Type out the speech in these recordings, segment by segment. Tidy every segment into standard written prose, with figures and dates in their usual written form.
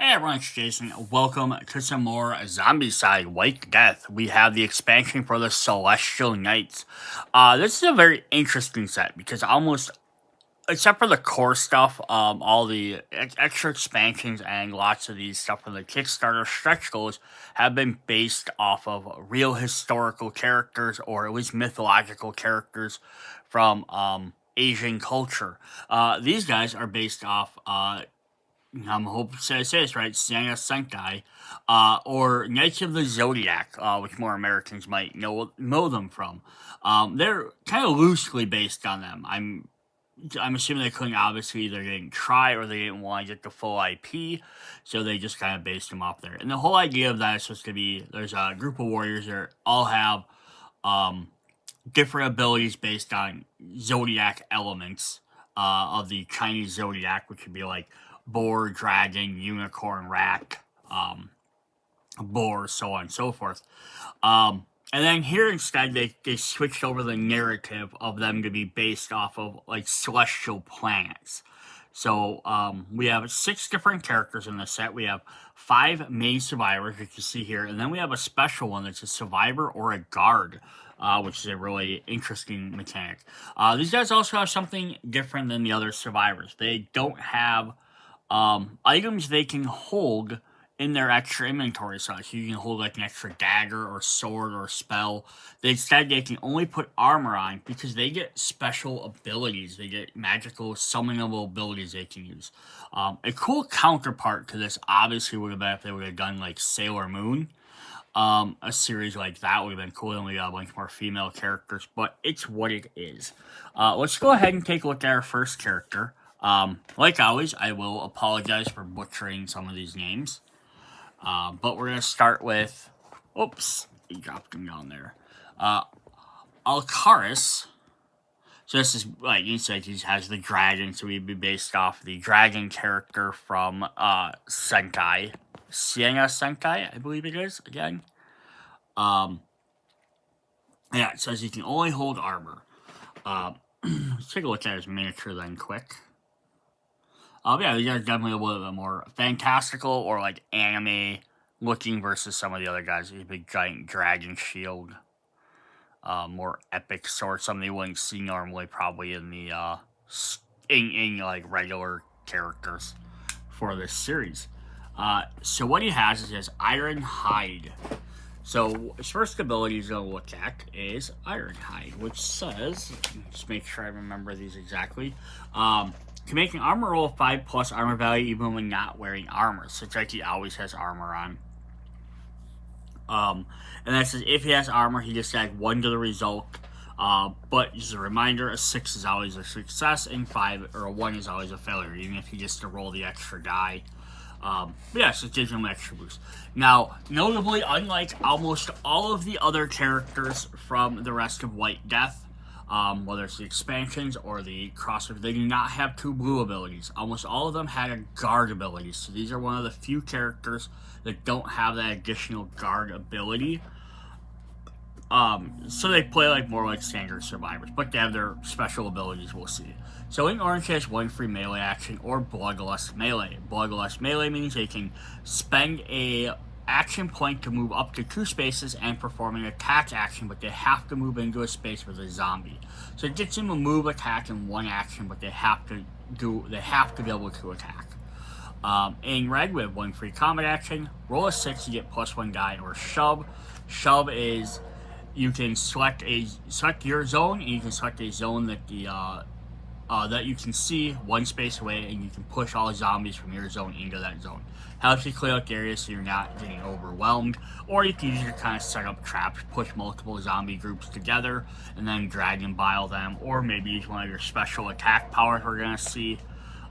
Hey everyone, it's Jason. Welcome to some more Zombicide White Death. We have the expansion for the Celestial Knights. This is a very interesting set because almost, except for the core stuff, all the extra expansions and lots of these stuff from the Kickstarter stretch goals have been based off of real historical characters or at least mythological characters from Asian culture. These guys are based off I'm hoping to say this right, Santa Senkai, or Knights of the Zodiac, which more Americans might know them from. They're kind of loosely based on them. I'm assuming they couldn't obviously either didn't try or they didn't want to get the full IP, so they just kind of based them off there. And the whole idea of that is supposed to be there's a group of warriors that all have different abilities based on zodiac elements of the Chinese zodiac, which would be like boar, dragon, unicorn, rat, boar, so on and so forth. And then here instead, they switched over the narrative of them to be based off of like celestial planets. So we have 6 different characters in the set. We have 5 main survivors, which you see here, and then we have a special one that's a survivor or a guard. Which is a really interesting mechanic. These guys also have something different than the other survivors. They don't have items they can hold in their extra inventory slots. You can hold like an extra dagger or sword or spell. Instead, they can only put armor on because they get special abilities. They get magical summonable abilities they can use. A cool counterpart to this obviously would have been if they would have done like Sailor Moon. A series like that would have been cool, and we got a bunch more female characters, but it's what it is. Let's go ahead and take a look at our first character. Like always, I will apologize for butchering some of these names. But we're going to start with... Oops, he dropped him down there. Alcaris. So this is, like you said, he has the dragon, so he'd be based off the dragon character from Senkai. Sienna Senkai, I believe it is, again. Yeah, it says he can only hold armor. Let's take a look at his miniature then, quick. Yeah, these are definitely a little bit more fantastical or like anime looking versus some of the other guys. A big giant dragon shield. More epic sword, something you wouldn't see normally probably in the in like regular characters for this series. So what he has is his Iron Hide. So his first ability he's going to look at is Iron Hide, which says, just make sure I remember these exactly, can make an armor roll of 5 plus armor value even when not wearing armor. So it's like he always has armor on. And that says if he has armor, he just adds 1 to the result. But just a reminder, a 6 is always a success, and 5 or a 1 is always a failure, even if he gets to roll the extra die. But yeah, so it gives him an extra boost. Now, notably, unlike almost all of the other characters from the rest of White Death, whether it's the expansions or the crossover, they do not have 2 blue abilities. Almost all of them had a guard ability, so these are one of the few characters that don't have that additional guard ability. So they play like more like standard survivors, but they have their special abilities, we'll see. So in orange, he has 1 free melee action or Bloodlust Melee. Bloodlust Melee means they can spend a action point to move up to 2 spaces and perform an attack action, but they have to move into a space with a zombie. So it gets them to move, attack in 1 action, but they have to be able to attack. In red, we have 1 free combat action. Roll a 6, you get +1 die, or shove. Shove is you can select your zone, and you can select a zone that that you can see 1 space away, and you can push all zombies from your zone into that zone. Helps you clear out the area so you're not getting overwhelmed, or you can use your kind of set up traps, push multiple zombie groups together, and then dragon bile them, or maybe use one of your special attack powers we're going to see.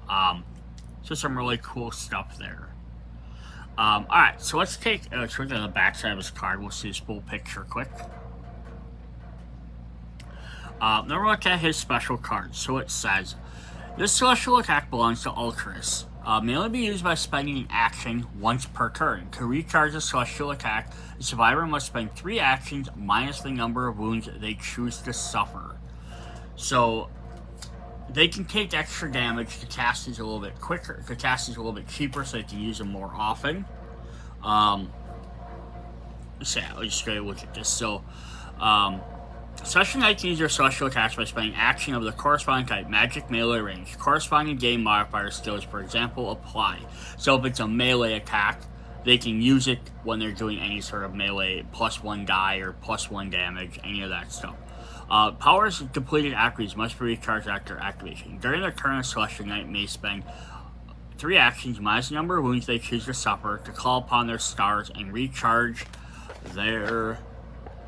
So some really cool stuff there. Alright, so let's take a look at the back side of his card. We'll see his full picture quick. Now we'll look at his special cards. So it says, this celestial attack belongs to Alcaris. May only be used by spending an action once per turn. To recharge a celestial attack, the survivor must spend 3 actions minus the number of wounds they choose to suffer. So they can take extra damage to cast these a little bit quicker, to cast these a little bit cheaper, so they can use them more often. So yeah, let's just go look at this. So, Special Knight can use their special attacks by spending action of the corresponding type, magic, melee, range. Corresponding game modifier skills, for example, apply. So if it's a melee attack, they can use it when they're doing any sort of melee +1 die or +1 damage, any of that stuff. Powers completed after these must be recharged after activation. During their turn, a Celestial Knight may spend 3 actions minus the number of wounds they choose to suffer to call upon their stars and recharge their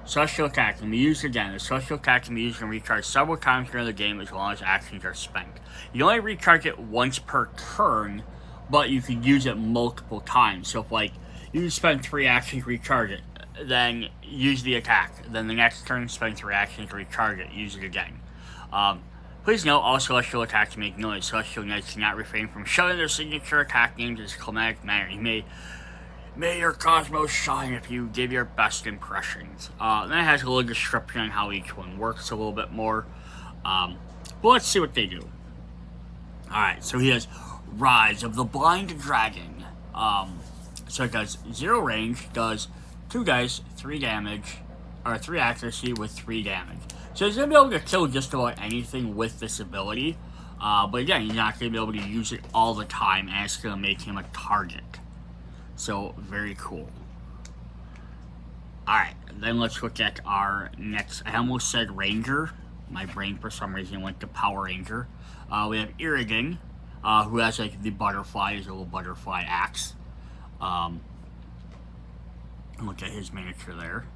Celestial attack can be used again. The Celestial attack can be used and recharged several times during the game as long as actions are spent. You only recharge it once per turn, but you can use it multiple times. So if like you spend 3 actions, recharge it, then use the attack. Then the next turn, spend 3 actions, recharge it, use it again. Please note, all Celestial attacks make noise. Celestial Knights cannot refrain from shouting their signature attack names in a climatic manner. May your cosmos shine if you give your best impressions. Then it has a little description on how each one works a little bit more. But let's see what they do. Alright, so he has Rise of the Blind Dragon. So it does 0 range, does 2 dice, 3 damage, or 3 accuracy with 3 damage. So he's going to be able to kill just about anything with this ability. But again, he's not going to be able to use it all the time, and it's going to make him a target. So, very cool. Alright, then let's look at our next. I almost said Ranger. My brain, for some reason, went to Power Ranger. We have Irrigan, who has, like, the butterfly, his little butterfly axe. Look at his miniature there.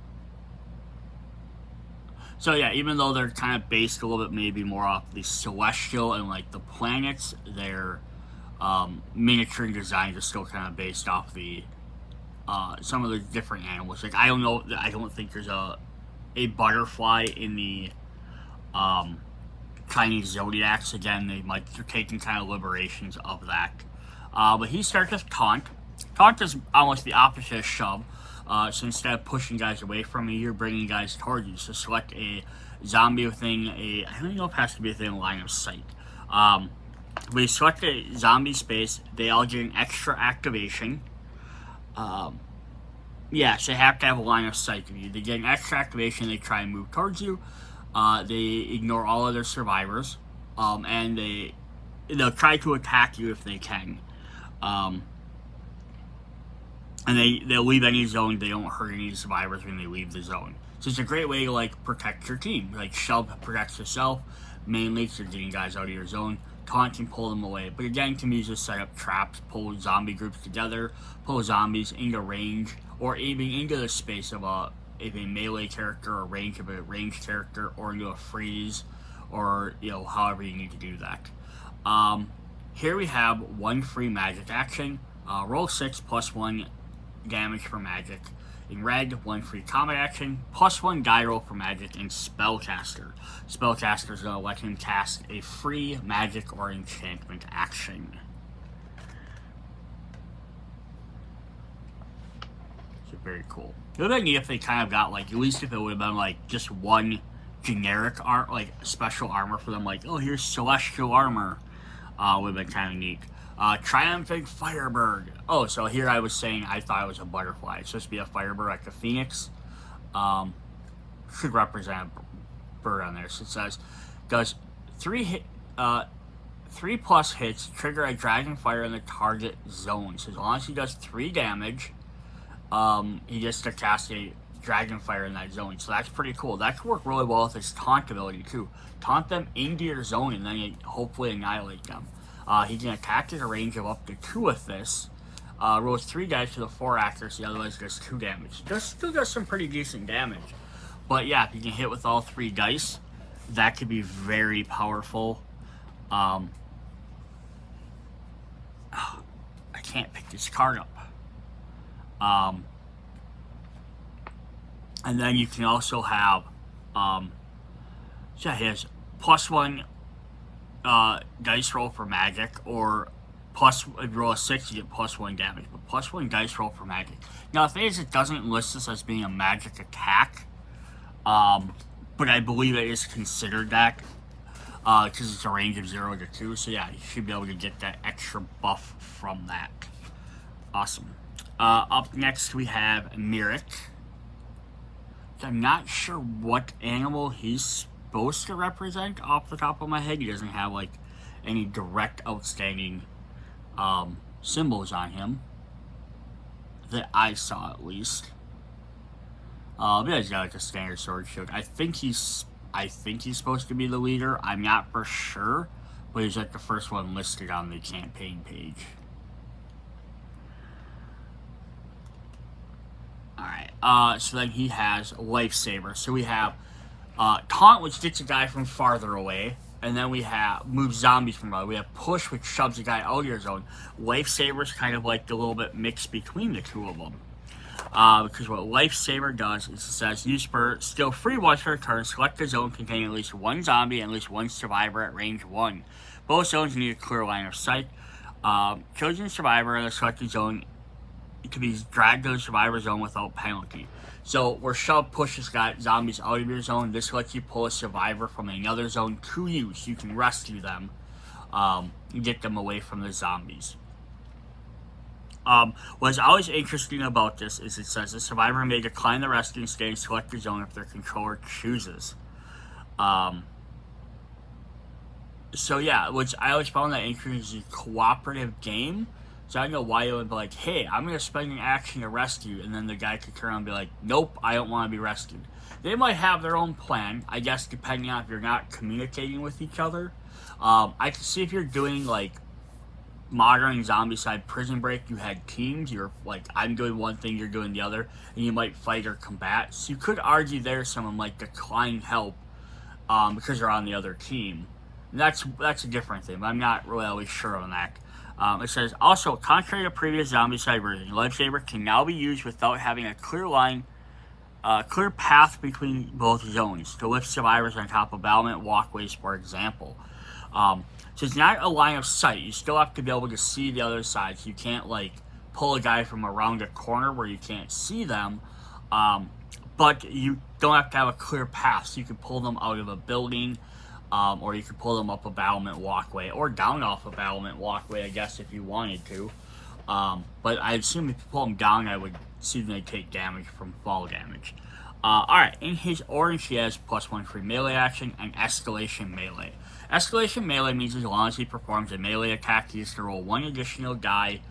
So, yeah, even though they're kind of based a little bit maybe more off the celestial and, like, the planets, they're miniature designs are still kind of based off the some of the different animals. Like I don't think there's a butterfly in the Chinese zodiacs. Again, they're taking kind of liberations of that. But he starts with Taunt. Taunt is almost the opposite of Shove. So instead of pushing guys away from you, you're bringing guys towards you. So select a zombie within I don't even know if it has to be within a line of sight. We select a zombie space, they all get an extra activation. Yes, they have to have a line of sight of you. They get an extra activation, they try and move towards you. They ignore all other survivors. And they'll try to attack you if they can. And they'll leave any zone, they don't hurt any survivors when they leave the zone. So it's a great way to like protect your team. Like Shove protects yourself, mainly so you're getting guys out of your zone. Taunt can pull them away, but again, can use to set up traps, pull zombie groups together, pull zombies into range, or even into the space of a melee character, or range of a ranged character, or into a freeze, or however you need to do that. Here we have 1 free magic action. Roll 6 plus 1 damage for magic. In red, 1 free combat action, plus 1 die roll for magic, and Spellcaster. Spellcaster is going to let him cast a free magic or enchantment action. So very cool. It would have been neat if they kind of got like, at least if it would have been like just 1 generic special armor for them, like, oh, here's celestial armor. Would have been kind of neat. Triumphant Firebird. Oh, so here I was saying I thought it was a butterfly. It's supposed to be a firebird like a phoenix. Should represent a bird on there. So it says, does 3 plus hits trigger a dragon fire in the target zone. So as long as he does 3 damage, he gets to cast a dragon fire in that zone. So that's pretty cool. That could work really well with his taunt ability too. Taunt them into your zone and then you hopefully annihilate them. He can attack at a range of up to 2 with this. Rolls 3 dice to the 4 accuracy, otherwise does 2 damage. Still does some pretty decent damage. But yeah, if you can hit with all 3 dice, that could be very powerful. I can't pick this card up. And then you can also have, he has plus 1 dice roll for magic, or if you roll a 6, you get plus 1 damage, but plus 1 dice roll for magic. Now, the thing is, it doesn't list this as being a magic attack, but I believe it is considered that. because it's a range of 0 to 2. So yeah, you should be able to get that extra buff from that. Awesome. Up next we have Myrick. I'm not sure what animal he's supposed to represent off the top of my head. He doesn't have like any direct outstanding symbols on him that I saw, at least. But he's got like a standard sword shield. I think he's supposed to be the leader. I'm not for sure, but he's like the first one listed on the campaign page. Alright, so then he has Lifesaver. So we have Taunt, which gets a guy from farther away. And then we have Move Zombies from farther. We have Push, which shoves a guy out of your zone. Lifesaver is kind of like a little bit mixed between the two of them. Because what Lifesaver does is it says, use for skill free once per turn, select a zone containing at least one zombie and at least one survivor at range 1. Both zones need a clear line of sight. Chosen survivor in the selected zone to be dragged to the survivor zone without penalty. So where Shove pushes got zombies out of your zone, this lets you pull a survivor from another zone to you, so you can rescue them, and get them away from the zombies. What's always interesting about this is it says the survivor may decline the rescue and stay in selected zone if their controller chooses. So yeah, which I always found that interesting is a cooperative game. So I don't know why it would be like, hey, I'm going to spend an action to rescue, and then the guy could turn around and be like, nope, I don't want to be rescued. They might have their own plan, I guess, depending on if you're not communicating with each other. I can see if you're doing, like, modern Zombicide Prison Break, you had teams, you're like, I'm doing one thing, you're doing the other, and you might fight or combat. So you could argue there someone might decline help because they're on the other team. And that's a different thing, but I'm not really always sure on that. It says, also, contrary to previous Zombicide version, Lifesaver can now be used without having a clear path between both zones to lift survivors on top of battlement walkways, for example. So it's not a line of sight. You still have to be able to see the other side. So you can't, like, pull a guy from around a corner where you can't see them. But you don't have to have a clear path. So you can pull them out of a building. Or you could pull them up a battlement walkway, or down off a battlement walkway, I guess, if you wanted to. But I assume if you pull them down, I would see them they take damage from fall damage. Alright, in his orange, he has +1 free melee action and escalation melee. Escalation melee means as long as he performs a melee attack, he has to roll 1 additional die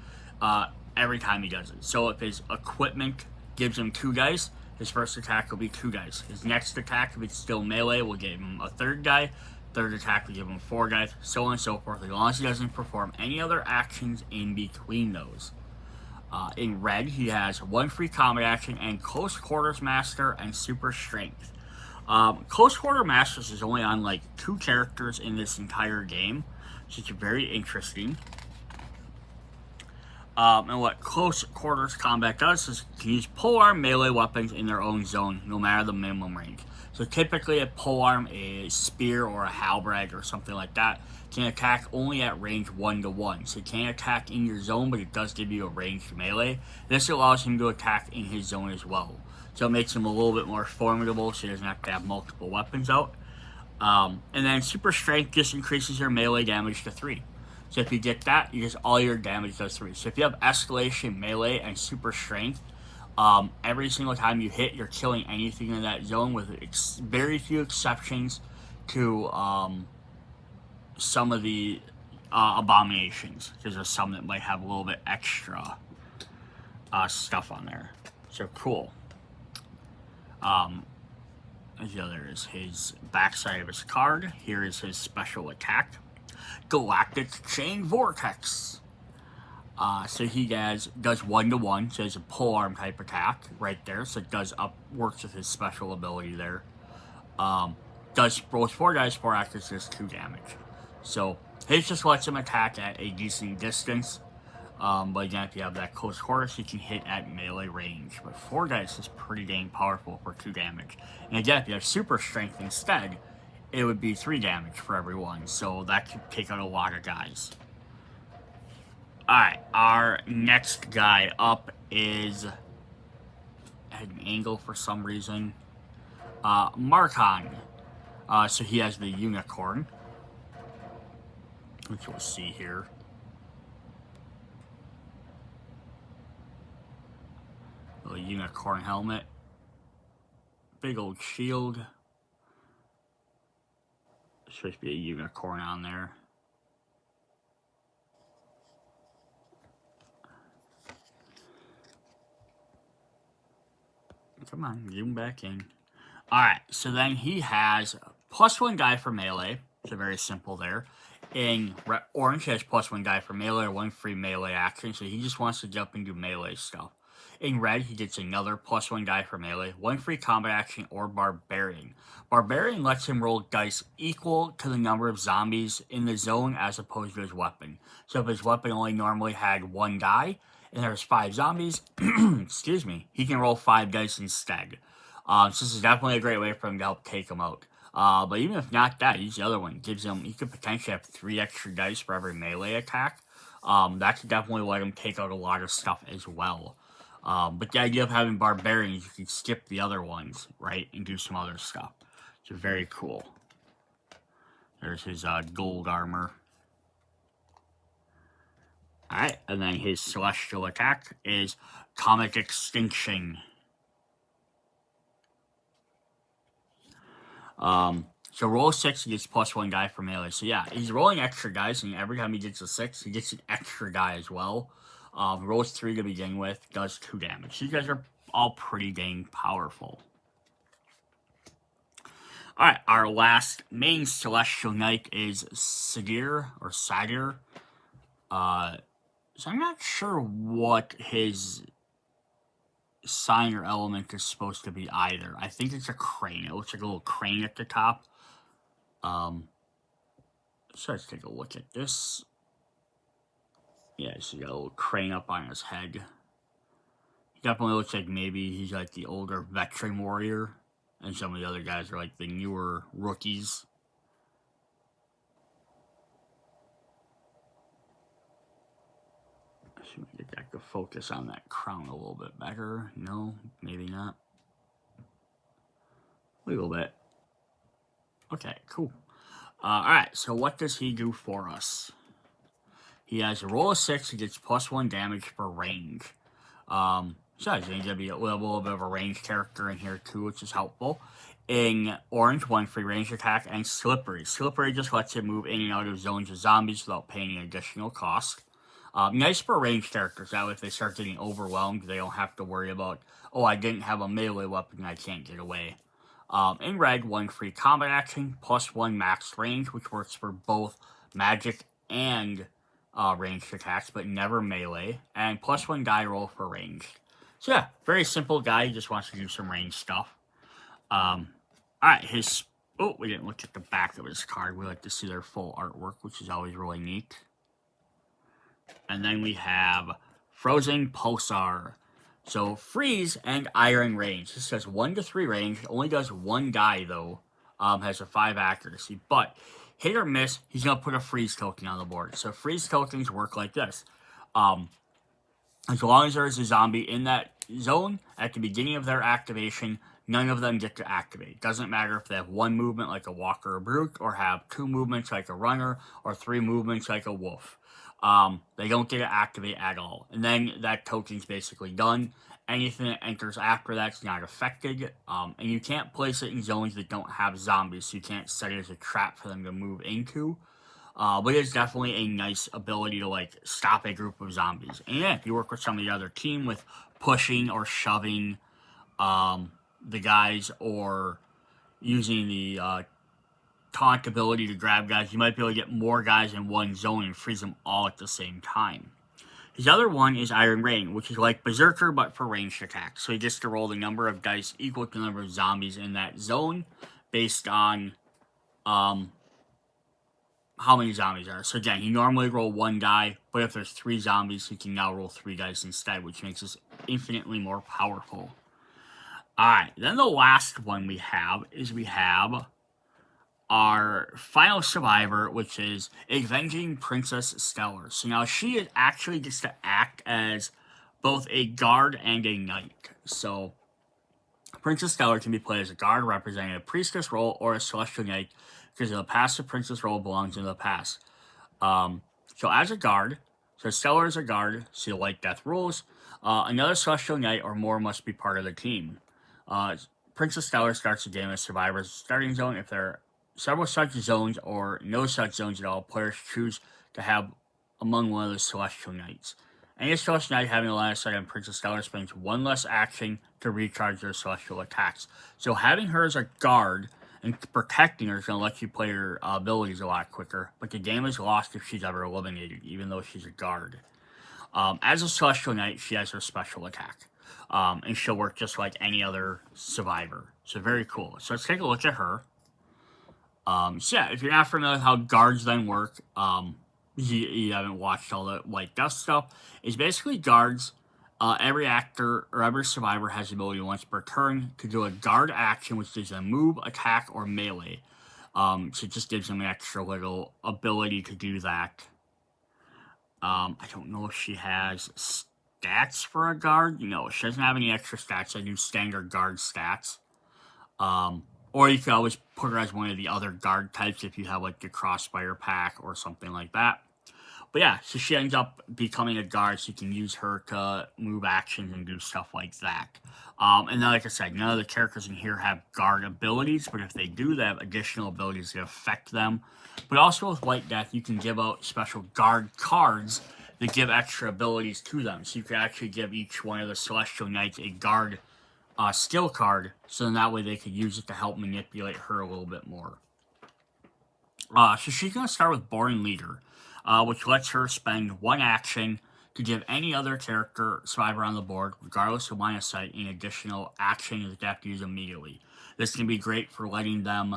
every time he does it. So if his equipment gives him 2 dice, his first attack will be 2 dice. His next attack, if it's still melee, will give him a 3rd die. Third attack will give him 4 dice, so on and so forth, as long as he doesn't perform any other actions in between those. In red, he has 1 free combat action and Close Quarters Master and Super Strength. Close Quarter Masters is only on like 2 characters in this entire game, so it's very interesting. And what Close Quarters Combat does is to use polearm melee weapons in their own zone, no matter the minimum range. So typically a polearm, a spear, or a halberd, or something like that, can attack only at range 1-to-1. So it can't attack in your zone, but it does give you a ranged melee. This allows him to attack in his zone as well. So it makes him a little bit more formidable, so he doesn't have to have multiple weapons out. And then Super Strength just increases your melee damage to 3. So if you get that, you just all your damage does 3. So if you have Escalation, Melee, and Super Strength, every single time you hit, you're killing anything in that zone, with very few exceptions to some of the abominations, because there's some that might have a little bit extra stuff on there. So cool. The other is his backside of his card. Here is his special attack. Galactic Chain Vortex. So he does 1-to-1, so it's a polearm type attack right there. So it works with his special ability there. Does rolls 4 dice, 4 actions, does 2 damage. So his just lets him attack at a decent distance. But again, if you have that close quarters, you can hit at melee range. But 4 dice is pretty dang powerful for 2 damage. And again, if you have Super Strength instead, it would be 3 damage for everyone. So that could take out a lot of guys. Alright, our next guy up is at an angle for some reason. Markon. So he has the unicorn. which we'll see here. Little unicorn helmet. Big old shield. Supposed to be a unicorn on there. Come on, zoom back in. Alright, so then he has +1 guy for melee. So very simple there. In orange, he has +1 guy for melee or 1 free melee action. So he just wants to jump and do melee stuff. In red, he gets another +1 guy for melee, 1 free combat action, or Barbarian. Barbarian lets him roll dice equal to the number of zombies in the zone as opposed to his weapon. So if his weapon only normally had 1 die, and there's 5 zombies, excuse me, he can roll 5 dice instead. So this is definitely a great way for him to help take them out. But even if not that, use the other one. Gives him, he could potentially have 3 extra dice for every melee attack. That could definitely let him take out a lot of stuff as well. But the idea of having Barbarians, you can skip the other ones, right, and do some other stuff. So very cool. There's his gold armor. Alright, and then his celestial attack is Comet Extinction. So roll 6, he gets +1 guy for melee. So yeah, he's rolling extra guys, and every time he gets a 6, he gets an extra guy as well. Rolls 3 to begin with, does 2 damage. So you guys are all pretty dang powerful. Alright, our last main Celestial Knight is Sadir, or Sadir. So I'm not sure what his sign or element is supposed to be either. I think it's a crane. It looks like a little crane at the top. So let's take a look at this. Yeah, so you got a little crane up on his head. He definitely looks like maybe he's like the older veteran warrior, and some of the other guys are like the newer rookies. Should we get that to focus on that crown a little bit better? No, maybe not. A little bit. Okay, cool. Alright, so what does he do for us? He has a roll of 6, he gets +1 damage for range. So he's going to be a little bit of a range character in here too, which is helpful. In orange, 1 free range attack, and Slippery. Slippery just lets him move in and out of zones of zombies without paying an additional cost. Nice for range characters, that way if they start getting overwhelmed, they don't have to worry about, oh, I didn't have a melee weapon, I can't get away. In red, 1 free combat action, +1 max range, which works for both magic and ranged attacks, but never melee, and +1 die roll for ranged. So yeah, very simple guy, he just wants to do some ranged stuff. Alright, we didn't look at the back of his card, we like to see their full artwork, which is always really neat. And then we have Frozen Pulsar. So freeze and iron range. This says 1 to 3 range. Only does 1 die though. Has a 5 accuracy. But hit or miss, he's gonna put a freeze token on the board. So freeze tokens work like this. As long as there is a zombie in that zone at the beginning of their activation, none of them get to activate. Doesn't matter if they have 1 movement like a walker or brute, or have 2 movements like a runner, or 3 movements like a wolf. They don't get to activate at all. And then that token's basically done. Anything that enters after that's not affected. And you can't place it in zones that don't have zombies, so you can't set it as a trap for them to move into. But it's definitely a nice ability to, like, stop a group of zombies. And yeah, if you work with some of the other team with pushing or shoving the guys, or using the taunt ability to grab guys, you might be able to get more guys in one zone and freeze them all at the same time. His other one is Iron Rain, which is like Berserker but for ranged attacks. So he gets to roll the number of dice equal to the number of zombies in that zone based on how many zombies are. So again, he normally roll 1 die, but if there's 3 zombies, he can now roll 3 dice instead, which makes this infinitely more powerful. Alright, then the last one we have our final survivor, which is Avenging Princess Stellar. So now she actually gets to act as both a guard and a knight. So Princess Stellar can be played as a guard representing a priestess role or a celestial knight, because the passive princess role belongs in the past. So as a guard, so Stellar is a guard, so White Death rules. Another Celestial Knight or more must be part of the team. Princess Stellar starts the game as Survivor's starting zone. If there are several such zones or no such zones at all, players choose to have among one of the Celestial Knights. Any Celestial Knight having a line of sight on Princess Stellar spends one less action to recharge their Celestial attacks. So having her as a guard and protecting her is going to let you play her abilities a lot quicker, but the game is lost if she's ever eliminated, even though she's a guard. As a Celestial Knight, she has her special attack, and she'll work just like any other survivor. So very cool. So let's take a look at her. So yeah, if you're not familiar with how guards then work, you haven't watched all the White Death stuff, it's basically guards. Every actor or every survivor has the ability once per turn to do a guard action, which is a move, attack, or melee. So it just gives them an extra little ability to do that. I don't know if she has stats for a guard. No, she doesn't have any extra stats. I do standard guard stats. Or you could always put her as one of the other guard types if you have like the Crossfire pack or something like that. But yeah, so she ends up becoming a guard, so you can use her to move actions and do stuff like that. And then, like I said, none of the characters in here have guard abilities, but if they do, they have additional abilities that affect them. But also with White Death, you can give out special guard cards that give extra abilities to them. So you can actually give each one of the Celestial Knights a guard skill card, so then that way they could use it to help manipulate her a little bit more. So she's going to start with Born Leader, which lets her spend one action to give any other character survivor on the board, regardless of line of sight, an additional action that they have to use immediately. This can be great for letting them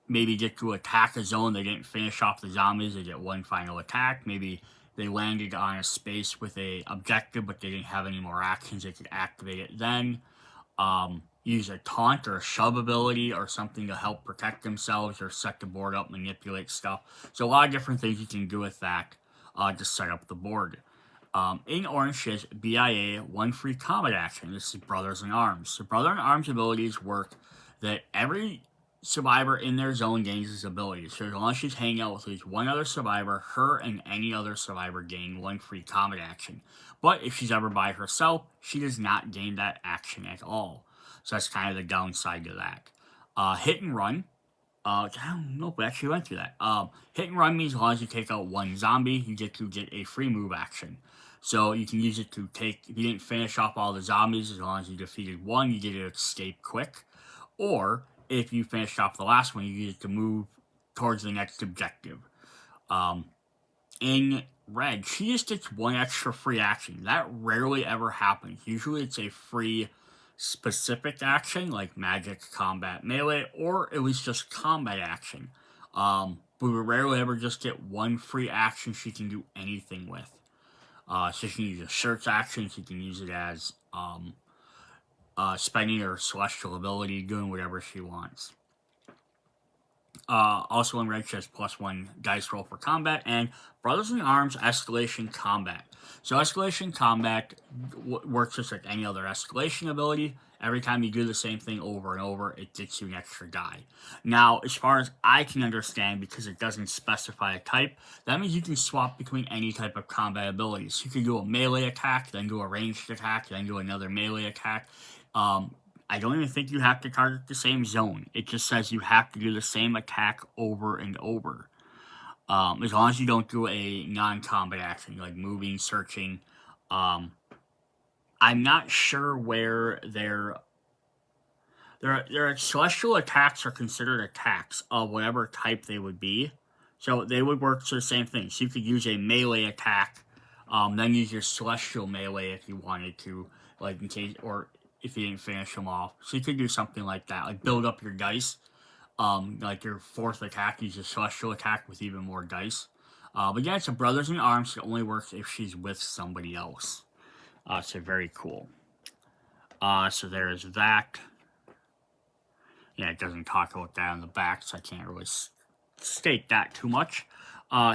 maybe get to attack a zone. They didn't finish off the zombies, they get one final attack. Maybe they landed on a space with a objective, but they didn't have any more actions. They could activate it then. Use a taunt or a shove ability or something to help protect themselves or set the board up, manipulate stuff. So a lot of different things you can do with that to set up the board. In orange is BIA, one free combat action. This is Brothers in Arms. So Brother in Arms abilities work that every survivor in their zone gains this ability. So as long as she's hanging out with at least one other survivor, her and any other survivor gain one free combat action. But if she's ever by herself, she does not gain that action at all. So that's kind of the downside to that. Hit and run. I don't know if we actually went through that. Hit and run means as long as you take out one zombie, you get to get a free move action. So you can use it to take, if you didn't finish off all the zombies, as long as you defeated one, you get to escape quick. Or if you finished off the last one, you use it to move towards the next objective. In red, she just gets one extra free action. That rarely ever happens. Usually it's a free specific action, like magic, combat, melee, or at least just combat action. But we rarely ever just get one free action she can do anything with. So she can use a search action, she can use it as spending her celestial ability, doing whatever she wants. Also in red, she has +1 dice roll for combat, and Brothers in Arms Escalation Combat. So Escalation Combat works just like any other escalation ability. Every time you do the same thing over and over, it gets you an extra die. Now, as far as I can understand, because it doesn't specify a type, that means you can swap between any type of combat abilities. You can do a melee attack, then do a ranged attack, then do another melee attack. I don't even think you have to target the same zone. It just says you have to do the same attack over and over. As long as you don't do a non-combat action, like moving, searching. I'm not sure where their celestial attacks are considered attacks of whatever type they would be. So they would work to the same thing. So you could use a melee attack, then use your celestial melee if you wanted to, like in case, or if you didn't finish them off. So you could do something like that, like build up your dice. Like your fourth attack, use a celestial attack with even more dice. But yeah, it's a Brothers in Arms. It only works if she's with somebody else. So very cool. So there's that. Yeah, it doesn't talk about that on the back, so I can't really state that too much.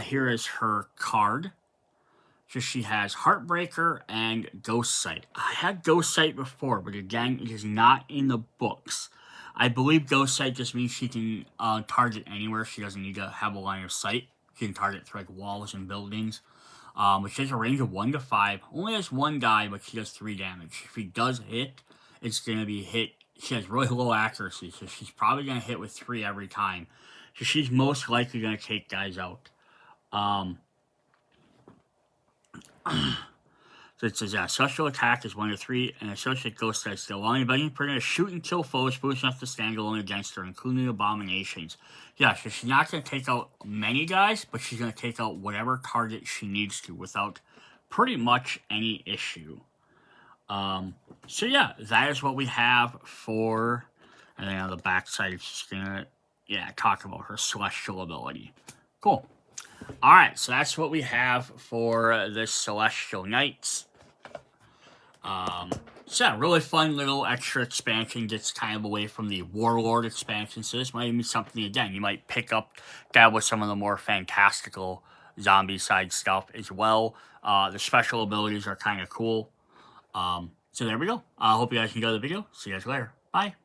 Here is her card. So she has Heartbreaker and Ghost Sight. I had Ghost Sight before, but again, it is not in the books. I believe Ghost Sight just means she can target anywhere. She doesn't need to have a line of sight. She can target through like walls and buildings. But she has a range of 1 to 5. Only has one die, but she does 3 damage. If she does hit, it's going to be hit. She has really low accuracy, so she's probably going to hit with 3 every time. So she's most likely going to take guys out. So it says, social attack is 1 to 3, and associate ghost dice skill. While anybody are going to shoot and kill foes, boost enough to stand alone against her, including abominations. Yeah, so she's not going to take out many guys, but she's going to take out whatever target she needs to without pretty much any issue. So yeah, that is what we have for, and then on the back side, it's just going to, talk about her celestial ability. Cool. Alright, so that's what we have for this Celestial Knights. So yeah, really fun little extra expansion. Gets kind of away from the Warlord expansion. So this might be something, again, you might pick up that with some of the more fantastical Zombicide stuff as well. The special abilities are kind of cool. So there we go. I hope you guys enjoyed the video. See you guys later. Bye.